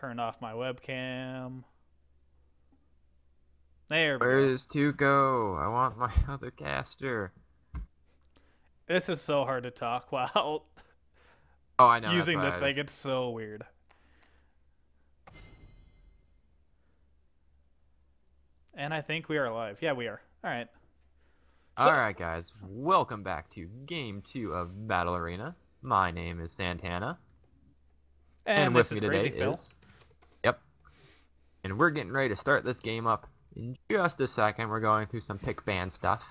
turn off my webcam. There we go. Where's to go? I want my other caster. This is so hard to talk while Oh, I know. That's using why this I thing. just. It's so weird. And I think we are live. Yeah, we are. All right. All So, right, guys. Welcome back to Game 2 of Battle Arena. My name is Santana, and and with this me is today Crazy Phil. is. Yep. And we're getting ready to start this game up in just a second. We're going through some pick ban stuff.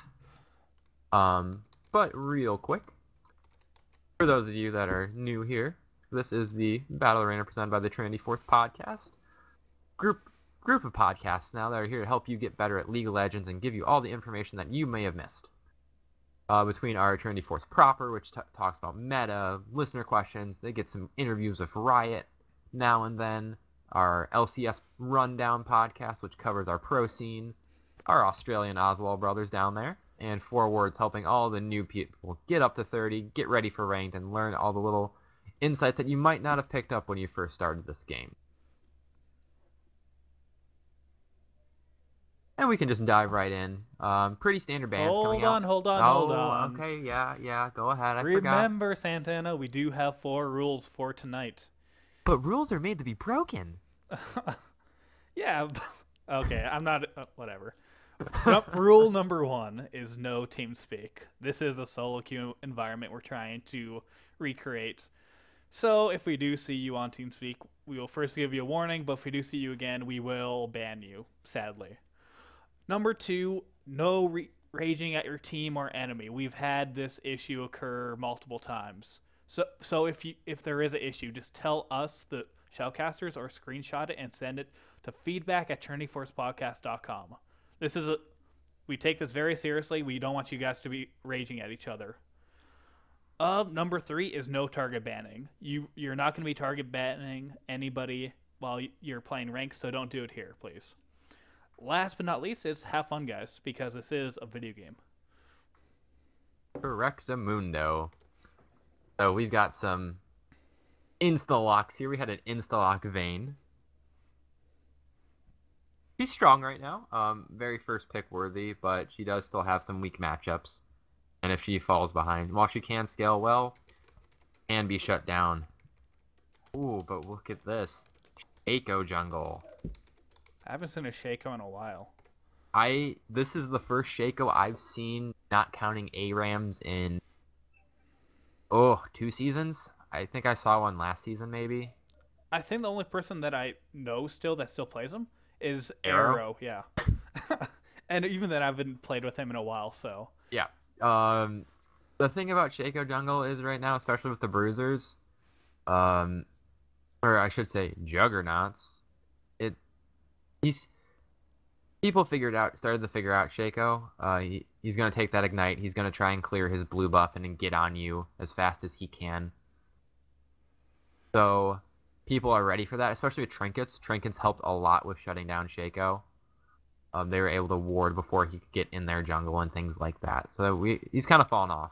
But real quick, for those of you that are new here, this is the Battle Arena presented by the Trinity Force podcast. Group of podcasts now that are here to help you get better at League of Legends and give you all the information that you may have missed. Between our Trinity Force proper, which talks about meta, listener questions, they get some interviews with Riot now and then. Our LCS Rundown podcast, which covers our pro scene. Our Australian Oswald brothers down there. And Four Words helping all the new people get up to 30, get ready for ranked, and learn all the little insights that you might not have picked up when you first started this game. And we can just dive right in. Pretty standard bands coming Hold out. on, hold on, hold Oh, on. okay, yeah, go ahead. I forgot. Remember, Santana, we do have 4 rules for tonight. But rules are made to be broken. Yeah. Okay, I'm not. Whatever. Rule number 1 is no team speak. This is a solo queue environment we're trying to recreate. So if we do see you on TeamSpeak, we will first give you a warning, but if we do see you again, we will ban you, sadly. Number 2, no raging at your team or enemy. We've had this issue occur multiple times. So if there is an issue, just tell us, the Shellcasters, or screenshot it and send it to feedback@trinityforcepodcast.com. We take this very seriously. We don't want you guys to be raging at each other. Number 3 is no target banning. You're not going to be target banning anybody while you're playing ranked, so don't do it here, please. Last but not least is have fun, guys, because this is a video game. Correctamundo. So we've got some insta-locks here. We had an insta-lock Vayne. She's strong right now. Very first pick worthy, but she does still have some weak matchups. And if she falls behind, while she can scale well, can be shut down. Ooh, but look at this. Shaco jungle. I haven't seen a Shaco in a while. This is the first Shaco I've seen, not counting ARAMs, in 2 seasons. I think I saw one last season, maybe. I think the only person that I know that still plays him is Arrow? Arrow, yeah. And even then, I haven't played with him in a while, so. Yeah. The thing about Shaco jungle is right now, especially with the bruisers, or I should say juggernauts, people started to figure out Shaco. He's gonna take that ignite. He's gonna try and clear his blue buff and then get on you as fast as he can. So people are ready for that, especially with trinkets. Trinkets helped a lot with shutting down Shaco. They were able to ward before he could get in their jungle and things like that. So he's kind of fallen off.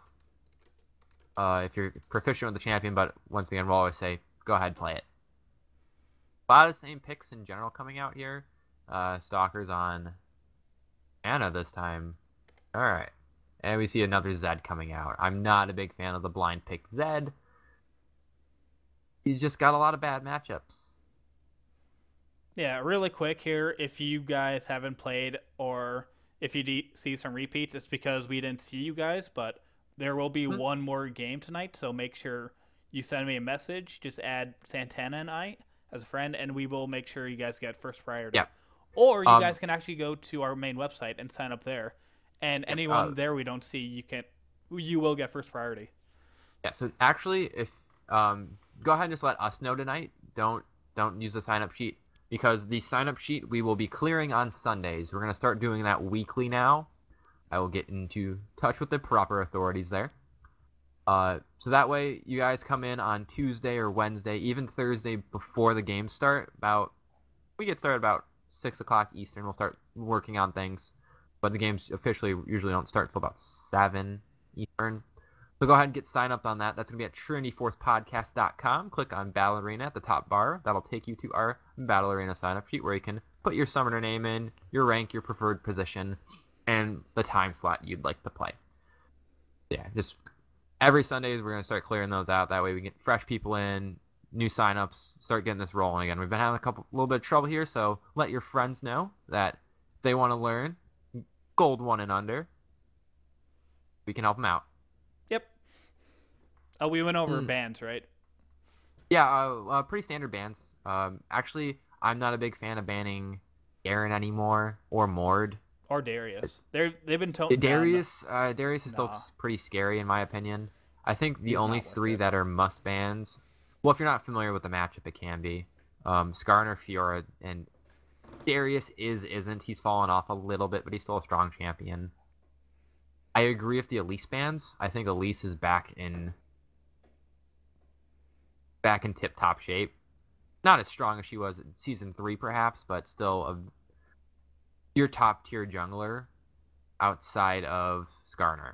If you're proficient with the champion, but once again, we'll always say, go ahead, play it. A lot of the same picks in general coming out here. Stalkers on Ana this time. Alright. And we see another Zed coming out. I'm not a big fan of the blind pick Zed. He's just got a lot of bad matchups. Yeah, really quick here. If you guys haven't played, or if you see some repeats, it's because we didn't see you guys, but there will be one more game tonight, so make sure you send me a message. Just add Santana and I as a friend, and we will make sure you guys get first priority. Yeah. Or you guys can actually go to our main website and sign up there. And anyone there we don't see, you will get first priority. Yeah, so actually, if go ahead and just let us know tonight. Don't use the sign up sheet, because the sign up sheet we will be clearing on Sundays. We're gonna start doing that weekly now. I will get into touch with the proper authorities there. So that way you guys come in on Tuesday or Wednesday, even Thursday before the games start. We get started about 6 o'clock Eastern. We'll start working on things, but the games officially usually don't start till about 7 Eastern. So go ahead and get signed up on that. That's going to be at trinityforcepodcast.com. Click on Battle Arena at the top bar. That'll take you to our Battle Arena sign-up sheet where you can put your summoner name in, your rank, your preferred position, and the time slot you'd like to play. Yeah, just every Sunday we're going to start clearing those out. That way we get fresh people in, new sign-ups, start getting this rolling again. We've been having a little bit of trouble here, so let your friends know that if they want to learn Gold 1 and under, we can help them out. Yep. Oh, we went over bans, right? Yeah, pretty standard bans. Actually, I'm not a big fan of banning Garen anymore or Mord. Or Darius. They've been told Darius is still pretty scary in my opinion. I think the only three that are must bans. Well, if you're not familiar with the matchup, it can be Skarner, Fiora, and Darius isn't. He's fallen off a little bit, but he's still a strong champion. I agree with the Elise bans. I think Elise is back in tip-top shape. Not as strong as she was in Season 3, perhaps, but still your top-tier jungler outside of Skarner.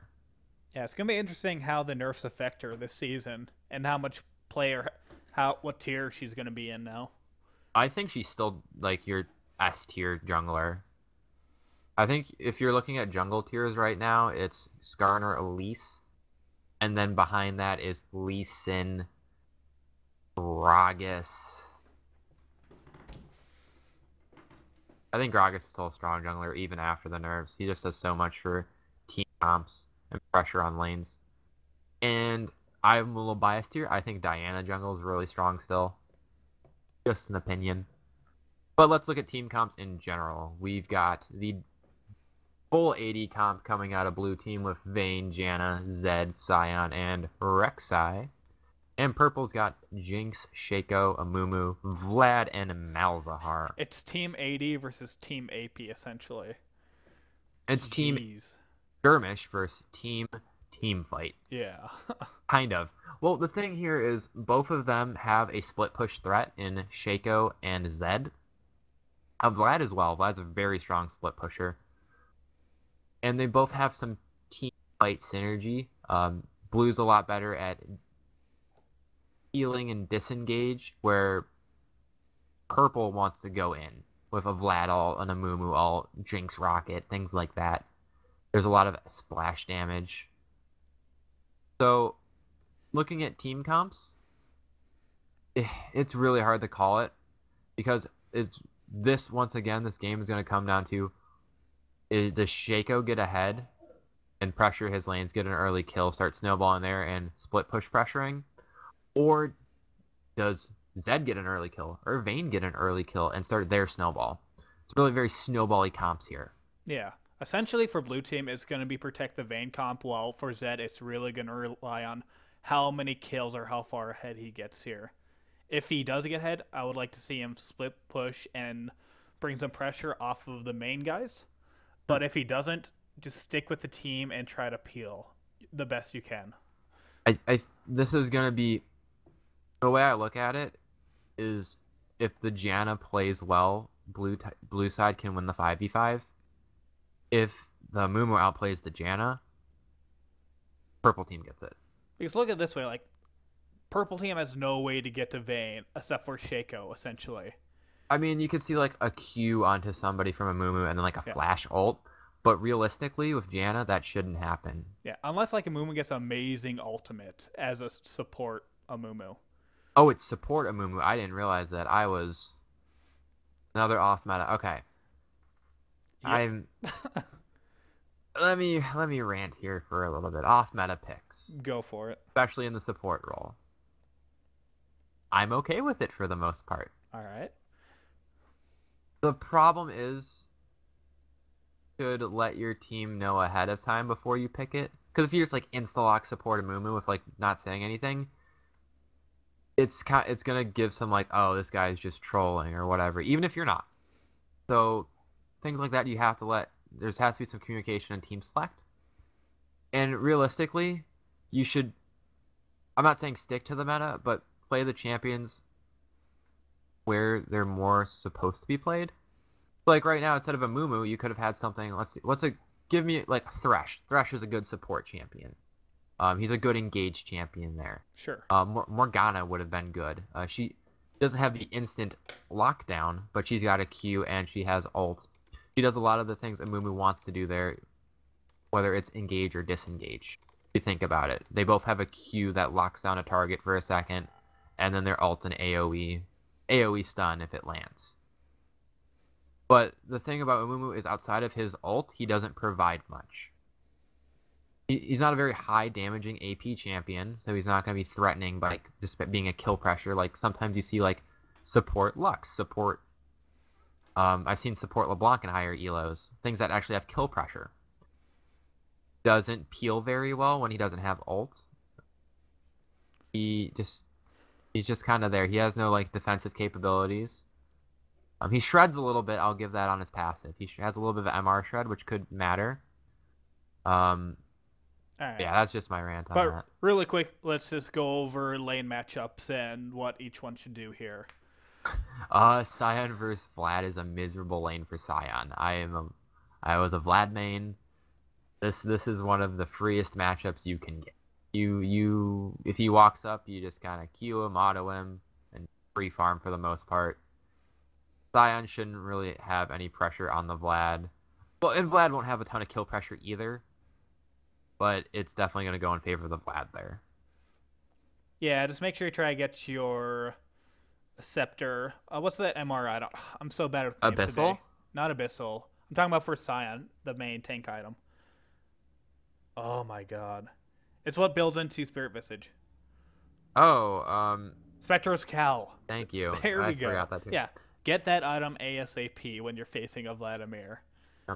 Yeah, it's going to be interesting how the nerfs affect her this season and how much what tier she's going to be in now. I think she's still, like, your S-tier jungler. I think if you're looking at jungle tiers right now, it's Skarner, Elise, and then behind that is Lee Sin, Gragas. I think Gragas is still a strong jungler even after the nerfs. He just does so much for team comps and pressure on lanes. And I'm a little biased here. I think Diana jungle is really strong still. Just an opinion. But let's look at team comps in general. We've got the full 80 comp coming out of blue team with Vayne, Janna, Zed, Sion, and Rek'Sai. And purple's got Jinx, Shaco, Amumu, Vlad, and Malzahar. It's Team AD versus Team AP, essentially. It's Team Skirmish versus Team Fight. Yeah. Kind of. Well, the thing here is both of them have a split push threat in Shaco and Zed. Vlad as well. Vlad's a very strong split pusher. And they both have some team fight synergy. Blue's a lot better at healing and disengage, where purple wants to go in with a Vlad ult, an Amumu ult, Jinx rocket, things like that. There's a lot of splash damage. So, looking at team comps, it's really hard to call it because once again, this game is going to come down to, does Shaco get ahead and pressure his lanes, get an early kill, start snowballing there and split push pressuring? Or does Zed get an early kill or Vayne get an early kill and start their snowball? It's really very snowbally comps here. Yeah. Essentially for blue team, it's going to be protect the Vayne comp, while for Zed, it's really going to rely on how many kills or how far ahead he gets here. If he does get ahead, I would like to see him split push and bring some pressure off of the main guys. But if he doesn't, just stick with the team and try to peel the best you can. This is going to be... The way I look at it is if the Janna plays well, blue side can win the 5v5. If the Amumu outplays the Janna, purple team gets it. Because look at it this way, like, purple team has no way to get to Vayne except for Shaco, essentially. I mean, you could see like a Q onto somebody from Amumu and then like a flash ult. But realistically, with Janna, that shouldn't happen. Yeah, unless like Amumu gets amazing ultimate as a support Amumu. Oh, it's support Amumu. I didn't realize that. I was another off meta. Okay. Yep. Let me rant here for a little bit. Off meta picks. Go for it. Especially in the support role. I'm okay with it for the most part. All right. The problem is, should let your team know ahead of time before you pick it. Because if you just like insta-lock support Amumu with like not saying anything, it's gonna give some like, oh, this guy's just trolling or whatever, even if you're not. So things like that, you have to there has to be some communication and team select. And realistically, you should, I'm not saying stick to the meta, but play the champions where they're more supposed to be played. So like right now, instead of Amumu, you could have had something, give me like Thresh. Thresh is a good support champion. He's a good engaged champion there. Sure. Morgana would have been good. She doesn't have the instant lockdown, but she's got a Q and she has ult. She does a lot of the things Amumu wants to do there, whether it's engage or disengage. If you think about it, they both have a Q that locks down a target for a second, and then their ult and AoE stun if it lands. But the thing about Amumu is outside of his ult, he doesn't provide much. He's not a very high damaging AP champion, so he's not going to be threatening by just being a kill pressure. Like sometimes you see like support Lux, support. I've seen support LeBlanc in higher elos, things that actually have kill pressure. Doesn't peel very well when he doesn't have ult. He's just kind of there. He has no like defensive capabilities. He shreds a little bit. I'll give that on his passive. He has a little bit of MR shred, which could matter. All right. Yeah, that's just my rant on But that. really quick, let's just go over lane matchups and what each one should do here. Sion versus Vlad is a miserable lane for Sion. I was a Vlad main. This is one of the freest matchups you can get. If he walks up, you just kind of Q him, auto him, and free farm for the most part. Sion shouldn't really have any pressure on the Vlad. Well, and Vlad won't have a ton of kill pressure either. But it's definitely going to go in favor of the Vlad there. Yeah, just make sure you try to get your Scepter. What's that MR? I'm so bad with names Abyssal? today. Not Abyssal. I'm talking about for Sion, the main tank item. Oh my god. It's what builds into Spirit Visage. Oh, Spectros Cal. thank you. There I we go. forgot that too. Yeah, get that item ASAP when you're facing a Vladimir.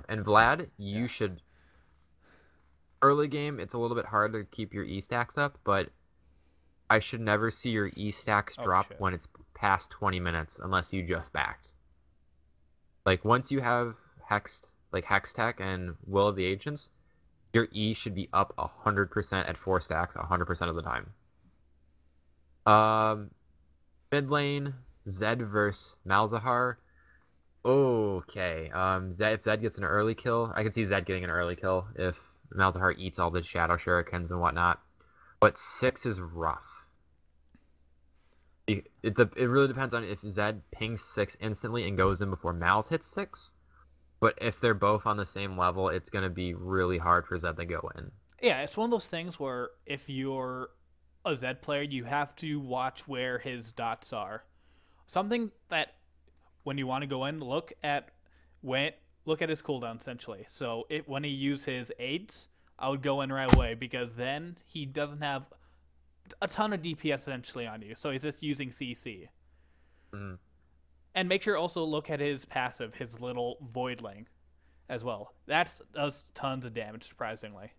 And Vlad, you should... Early game, it's a little bit hard to keep your E stacks up, but I should never see your E stacks drop when it's past 20 minutes unless you just backed. Like, once you have Hex Tech and Will of the Ancients, your E should be up 100% at 4 stacks 100% of the time. Mid lane, Zed versus Malzahar. Okay. If Zed gets an early kill, I can see Zed getting an early kill if Malzahar eats all the Shadow Shurikens and whatnot. But 6 is rough. It really depends on if Zed pings 6 instantly and goes in before Malz hits 6. But if they're both on the same level, it's going to be really hard for Zed to go in. Yeah, it's one of those things where if you're a Zed player, you have to watch where his dots are. Something that when you want to go in, look at his cooldown essentially. So when he uses his aids, I would go in right away because then he doesn't have a ton of DPS essentially on you. So he's just using CC. Mm. And make sure also look at his passive, his little Voidling as well. That does tons of damage, surprisingly.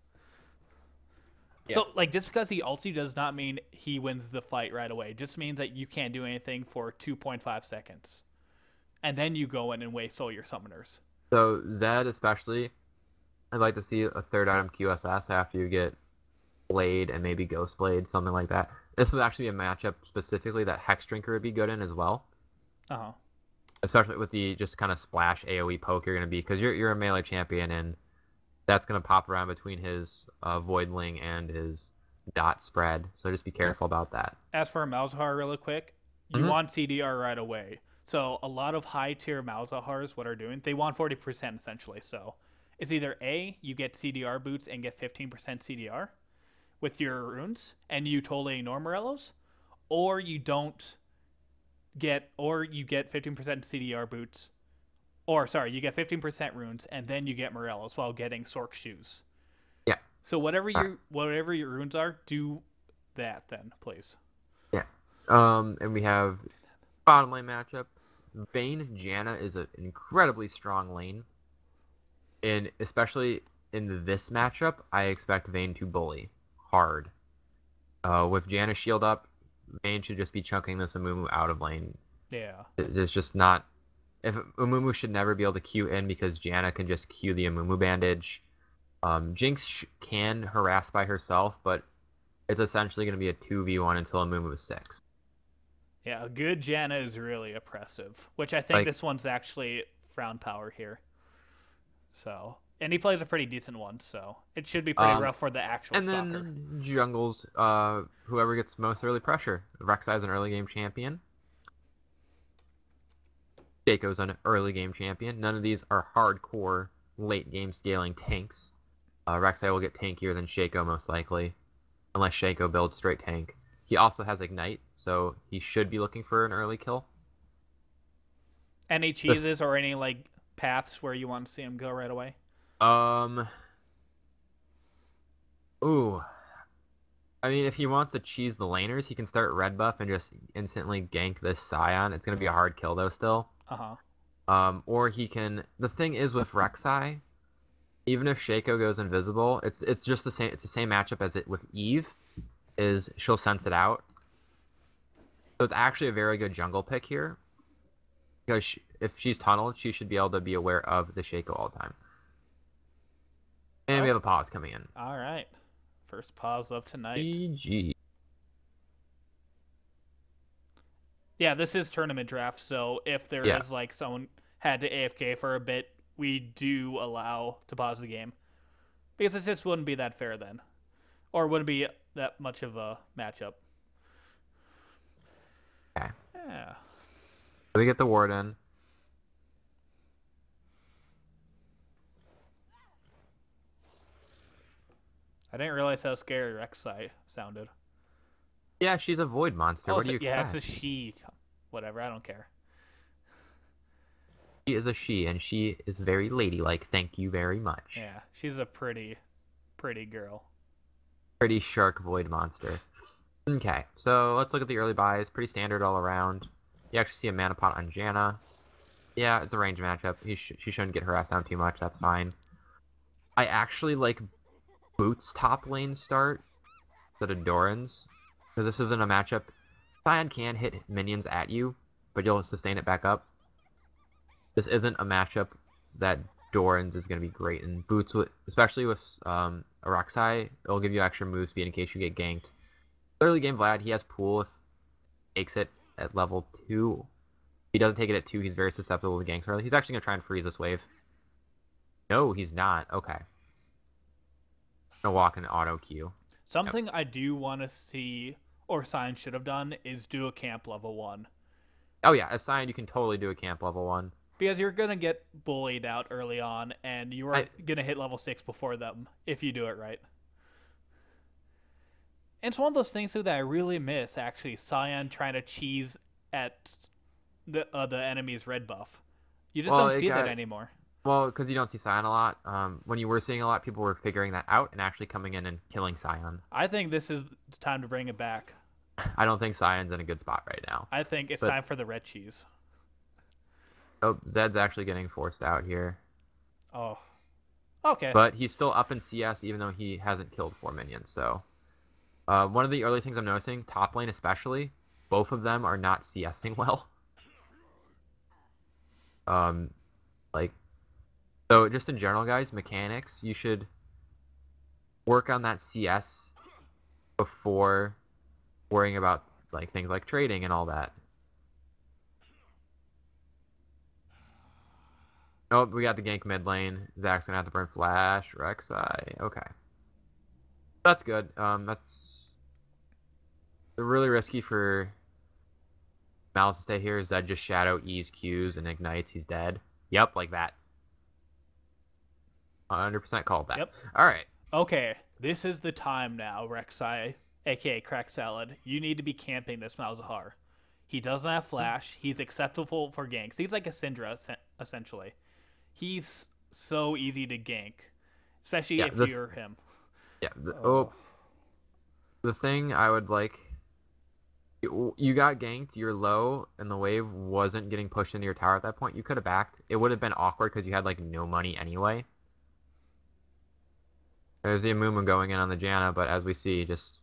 Yeah. So, just because he ults you does not mean he wins the fight right away. It just means that you can't do anything for 2.5 seconds. And then you go in and waste all your summoners. So, Zed especially, I'd like to see a third item QSS after you get Blade and maybe Ghost Blade, something like that. This would actually be a matchup specifically that Hex Drinker would be good in as well. Uh-huh. Especially with the just kind of splash AoE poke you're going to be, because you're a melee champion, and that's going to pop around between his Voidling and his dot spread, so just be careful about that. As for Malzahar, really quick, you want CDR right away. So a lot of high-tier Malzahars, what are doing, they want 40% essentially. So it's either A, you get CDR boots and get 15% CDR with your runes, and you totally ignore Morellos, or you don't get, or you get 15% CDR boots, or sorry, you get 15% runes, and then you get Morellos while getting Sork shoes. Yeah. So whatever your runes are, do that then, please. Yeah. And we have bottom lane matchup. Vayne Janna is an incredibly strong lane, and especially in this matchup, I expect Vayne to bully hard. With Janna shield up, Vayne should just be chunking this Amumu out of lane. Yeah. It's just not... If Amumu should never be able to Q in because Janna can just Q the Amumu bandage. Jinx can harass by herself, but it's essentially going to be a 2v1 until Amumu is 6. Yeah, a good Janna is really oppressive, which I think this one's actually frown power here. So, And he plays a pretty decent one, so it should be pretty Um, rough for the actual and stalker. then jungles, whoever gets most early pressure. Rek'Sai is an early game champion. Shaco's an early game champion. None of these are hardcore late game scaling tanks. Rek'Sai will get tankier than Shaco most likely, unless Shaco builds straight tank. He also has Ignite, so he should be looking for an early kill. Any cheeses or any like paths where you want to see him go right away? Um, ooh. I mean, if he wants to cheese the laners, he can start red buff and just instantly gank this Scion. It's gonna be a hard kill though still. Uh-huh. Or he can. The thing is with Rek'Sai, even if Shaco goes invisible, it's just the same. It's the same matchup as it with Eve. Is she'll sense it out. So it's actually a very good jungle pick here. Because if she's tunneled, she should be able to be aware of the Shaco all the time. And we have a pause coming in. All right. First pause of tonight. GG. Yeah, this is tournament draft, so if there is like someone had to AFK for a bit, we do allow to pause the game. Because it just wouldn't be that fair then. Or wouldn't be that much of a matchup. Okay. Yeah. So we get the Warden. I didn't realize how scary Rek'Sai sounded. Yeah, she's a void monster. What do you expect? Yeah, it's a she. Whatever, I don't care. She is a she, and she is very ladylike. Thank you very much. Yeah, she's a pretty girl. Pretty shark void monster. Okay, so let's look at the early buys. Pretty standard all around. You actually see a mana pot on Janna. Yeah, it's a range matchup. She shouldn't get harassed down too much. That's fine. I actually like Boots top lane start instead of Doran's. Because this isn't a matchup. Sion can hit minions at you, but you'll sustain it back up. This isn't a matchup that Doran's is going to be great in. Boots, especially with Rek'Sai, it'll give you extra move speed in case you get ganked. Early game Vlad, he has pool if he takes it at level 2. If he doesn't take it at 2, he's very susceptible to ganks early. He's actually going to try and freeze this wave. No, he's not. Okay. Gonna walk in auto queue. Something I do want to see, or Sion should have done, is do a camp level 1. Oh yeah, as Sion, you can totally do a camp level 1. Because you're going to get bullied out early on, and you are going to hit level 6 before them, if you do it right. And it's one of those things, too, that I really miss, actually, Sion trying to cheese at the enemy's red buff. You just don't see that anymore. Well, because you don't see Sion a lot. When you were seeing a lot, people were figuring that out and actually coming in and killing Sion. I think this is the time to bring it back. I don't think Sion's in a good spot right now. I think it's time for the red cheese. Oh, Zed's actually getting forced out here. Oh. Okay. But he's still up in CS even though he hasn't killed 4 minions, so... one of the early things I'm noticing, top lane especially, both of them are not CSing well. So just in general, guys, mechanics, you should work on that CS before worrying about like things like trading and all that. Oh, we got the gank mid lane. Zach's gonna have to burn flash. Rek'Sai. Okay. That's good. That's really risky for Malice to stay here. Zed just shadow E's Q's and ignites. He's dead. Yep, like that. 100% called that. Yep. All right. Okay, this is the time now, Rek'Sai, aka Crack Salad. You need to be camping this Malzahar. He doesn't have flash. He's acceptable for ganks. He's like a Syndra, essentially. He's so easy to gank, especially if you're him. Yeah. The thing I would like... You got ganked, you're low, and the wave wasn't getting pushed into your tower at that point. You could have backed. It would have been awkward because you had like no money anyway. There's the Amumu going in on the Janna, but as we see, just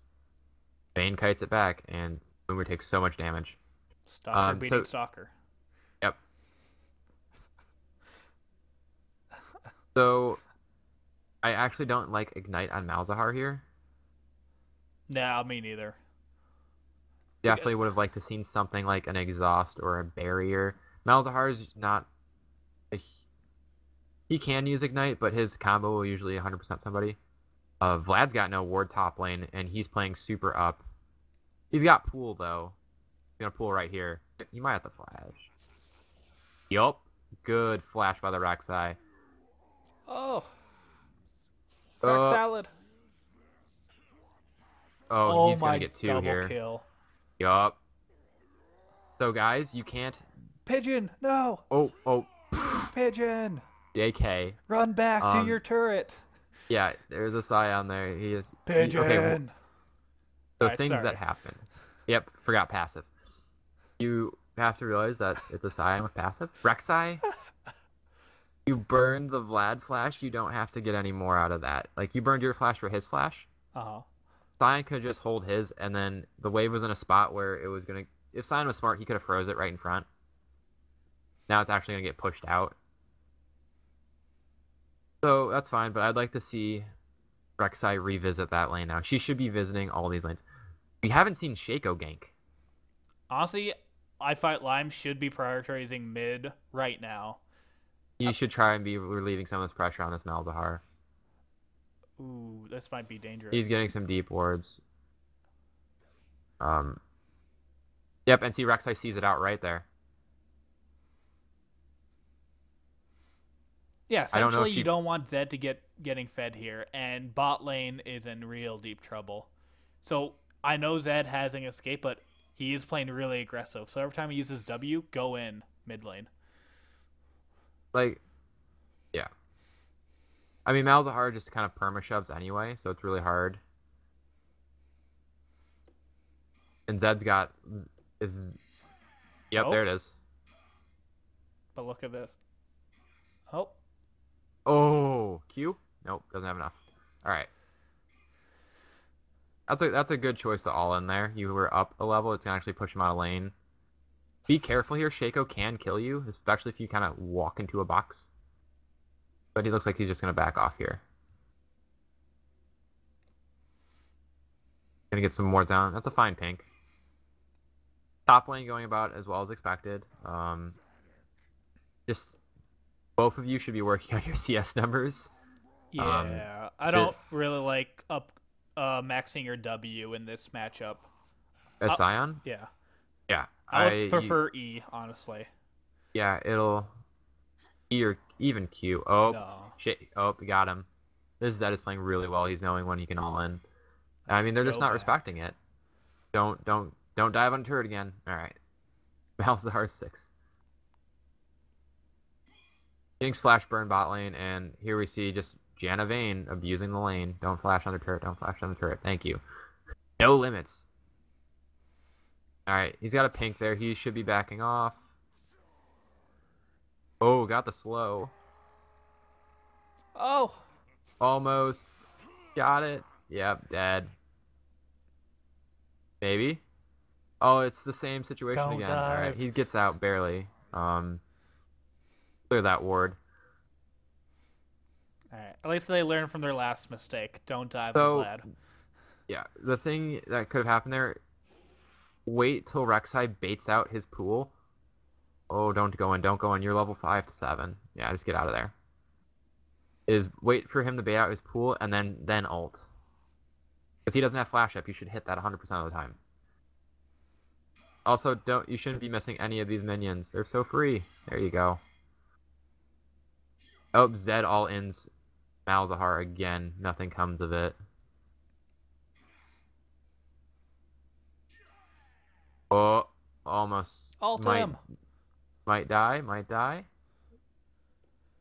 Vayne kites it back, and Amumu takes so much damage. Stalker beating Stalker. Yep. So, I actually don't like Ignite on Malzahar here. Nah, me neither. Definitely would have liked to seen something like an Exhaust or a Barrier. Malzahar is not He can use Ignite, but his combo will usually 100% somebody. Vlad's got no ward top lane, and he's playing super up. He's got pool, though. He's going to pool right here. He might have to flash. Yup. Good flash by the Rek'Sai. Oh. Crack salad. Oh, he's going my to get 2 double here. Kill. Yup. So, guys, you can't... Pigeon, no! Oh. Pigeon! JK. Run back to your turret. Yeah, there's a Scion there. He is... Pigeon! Okay, so Alright, things sorry. that happen. Yep, forgot passive. You have to realize that it's a Scion with passive. Rek'Sai, you burned the Vlad flash, you don't have to get any more out of that. Like, you burned your flash for his flash. Uh-huh. Scion could just hold his, and then the wave was in a spot where it was going to... If Scion was smart, he could have froze it right in front. Now it's actually going to get pushed out. So, that's fine, but I'd like to see Rek'Sai revisit that lane now. She should be visiting all these lanes. We haven't seen Shaco gank. Honestly, iFightLime should be prioritizing mid right now. You should try and be relieving some of this pressure on this Malzahar. Ooh, this might be dangerous. He's getting some deep wards. Yep, and see Rek'Sai sees it out right there. Yeah, I don't know essentially if you don't want Zed to getting fed here, and bot lane is in real deep trouble. So I know Zed has an escape, but he is playing really aggressive. So every time he uses W, go in mid lane. Like, yeah. I mean, Malzahar just kind of perma-shoves anyway, so it's really hard. And Zed's got... Yep, Oh. there it is. But look at this. Oh. Oh, Q? Nope, doesn't have enough. All right. That's a good choice to all in there. You were up a level, it's gonna actually push him out of lane. Be careful here, Shaco can kill you, especially if you kind of walk into a box. But he looks like he's just gonna back off here. Gonna get some more down. That's a fine pink. Top lane going about as well as expected. Just both of you should be working on your CS numbers. Yeah, I don't really like maxing your W in this matchup. As Scion? Yeah. Yeah. I would prefer E, honestly. Yeah, it'll E or even Q. Oh, No. shit. Oh, we got him. This Zed is playing really well. He's knowing when he can all in. I mean, they're just not respecting it. Don't dive on turret again. All right. Malzahar 6. Jinx flash burn bot lane, and here we see just Janna Vayne abusing the lane. Don't flash on the turret. Don't flash on the turret. Thank you. No limits. All right, he's got a pink there. He should be backing off. Oh, got the slow. Oh. Almost. Got it. Yep, dead. Maybe. Oh, it's the same situation Don't again. dive. All right, he gets out barely. Clear that ward. All right. At least they learned from their last mistake. Don't dive So, with Vlad. yeah, the thing that could have happened there, wait till Rek'Sai baits out his pool. Oh, don't go in. Don't go in. You're level 5 to 7. Yeah, just get out of there. Is wait for him to bait out his pool and then ult. Because he doesn't have flash up. You should hit that 100% of the time. Also, you shouldn't be missing any of these minions. They're so free. There you go. Oh, Zed all ins Malzahar again. Nothing comes of it. Oh, almost. Ult might, him. Might die.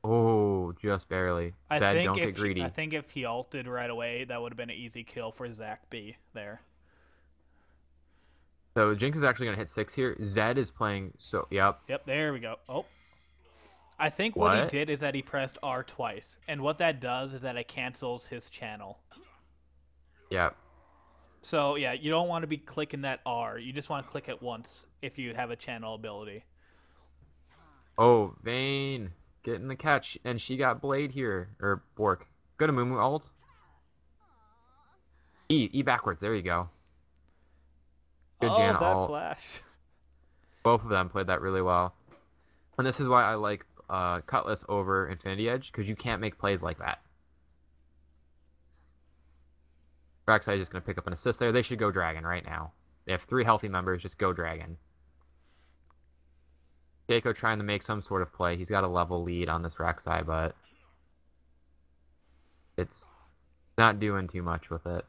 Oh, just barely. Zed, don't get greedy. I think if he ulted right away, that would have been an easy kill for Zach B there. So Jinx is actually going to hit 6 here. Zed is playing so... Yep. Yep, there we go. Oh. I think what he did is that he pressed R twice. And what that does is that it cancels his channel. Yep. So, yeah, you don't want to be clicking that R. You just want to click it once if you have a channel ability. Oh, Vayne getting the catch. And she got Blade here. Or Bork. Go to Mumu ult. E backwards. There you go. Good Janna that ult. flash. Both of them played that really well. And this is why I like Cutlass over Infinity Edge because you can't make plays like that. Rek'Sai is just going to pick up an assist there. They should go Dragon right now. They have 3 healthy members. Just go Dragon. Keiko trying to make some sort of play. He's got a level lead on this Rek'Sai, but it's not doing too much with it.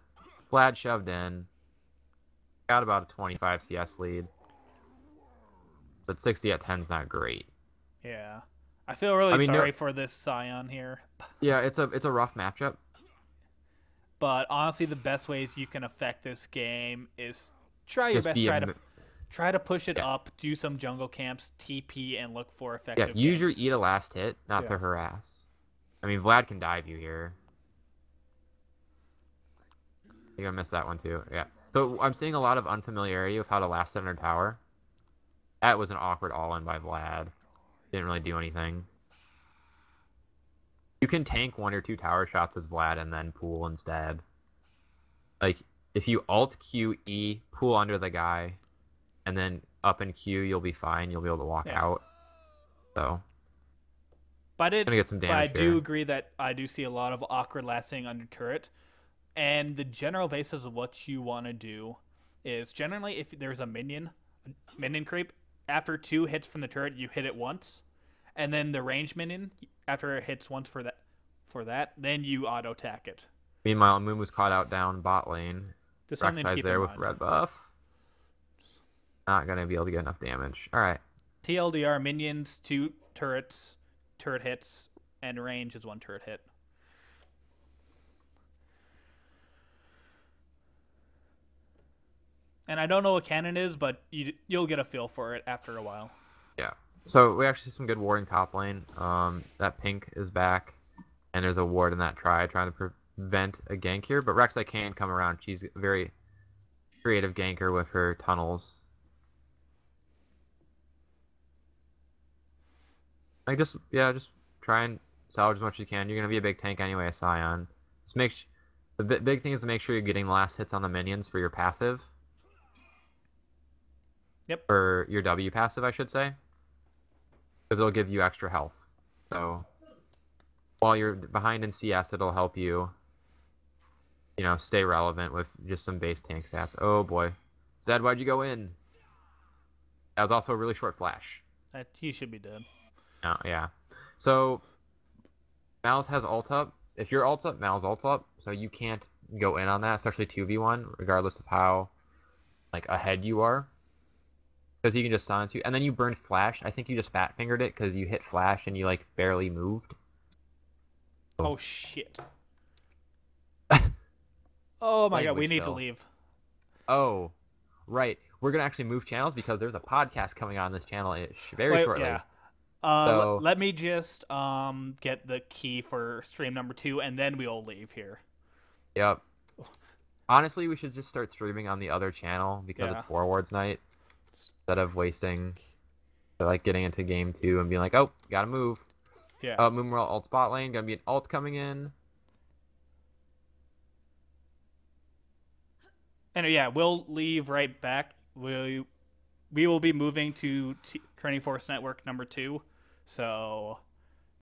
Vlad shoved in. Got about a 25 CS lead. But 60 at 10 is not great. Yeah. I feel really sorry for this Sion here. Yeah, it's a rough matchup. But honestly, the best ways you can affect this game is try your best, try to push it up, do some jungle camps, TP, and look for effective use games. your eat a last hit, not to harass. I mean, Vlad can dive you here. I think I missed that one too. Yeah. So I'm seeing a lot of unfamiliarity with how to last hit under tower. That was an awkward all-in by Vlad. Didn't really do anything. You can tank 1 or 2 tower shots as Vlad and then pool instead. Like, if you alt Q, E, pool under the guy, and then up in Q, you'll be fine. You'll be able to walk out. So, but gonna get some damage I do agree that I do see a lot of awkward lasting under turret. And the general basis of what you want to do is generally if there's a minion creep, after 2 hits from the turret, you hit it once. And then the range minion, after it hits once for that, then you auto attack it. Meanwhile, Moon's caught out down bot lane. Rek'Sai's there with red buff. Not gonna be able to get enough damage. Alright. TLDR, minions, 2 turrets, turret hits, and range is 1 turret hit. And I don't know what cannon is, but you'll get a feel for it after a while. Yeah. So we actually see some good warding top lane. That pink is back, and there's a ward in that trying to prevent a gank here. But Rek'Sai can come around. She's a very creative ganker with her tunnels. Just try and salvage as much as you can. You're gonna be a big tank anyway, Sion. Just the big thing is to make sure you're getting the last hits on the minions for your passive. Yep. Or your W passive, I should say. Because it'll give you extra health. So while you're behind in CS, it'll help you, stay relevant with just some base tank stats. Oh boy. Zed, why'd you go in? That was also a really short flash. He should be dead. Oh, yeah. So Mal's has ult up. If your ult's up, Mal's ult up. So you can't go in on that, especially 2v1, regardless of how ahead you are. Because he can just silence you. And then you burned flash. I think you just fat fingered it because you hit flash and you barely moved. Oh shit. Oh my god, we need to leave. Oh, right. We're going to actually move channels because there's a podcast coming on this channel very shortly. Yeah. Let me just get the key for stream number 2 and then we'll leave here. Yep. Honestly, we should just start streaming on the other channel because it's Warlords night. Instead of wasting, getting into game 2 and being oh, gotta move. Yeah. Moonworld ult spot lane, gonna be an ult coming in. And yeah, we'll leave right back. We will be moving to Training Force Network number 2. So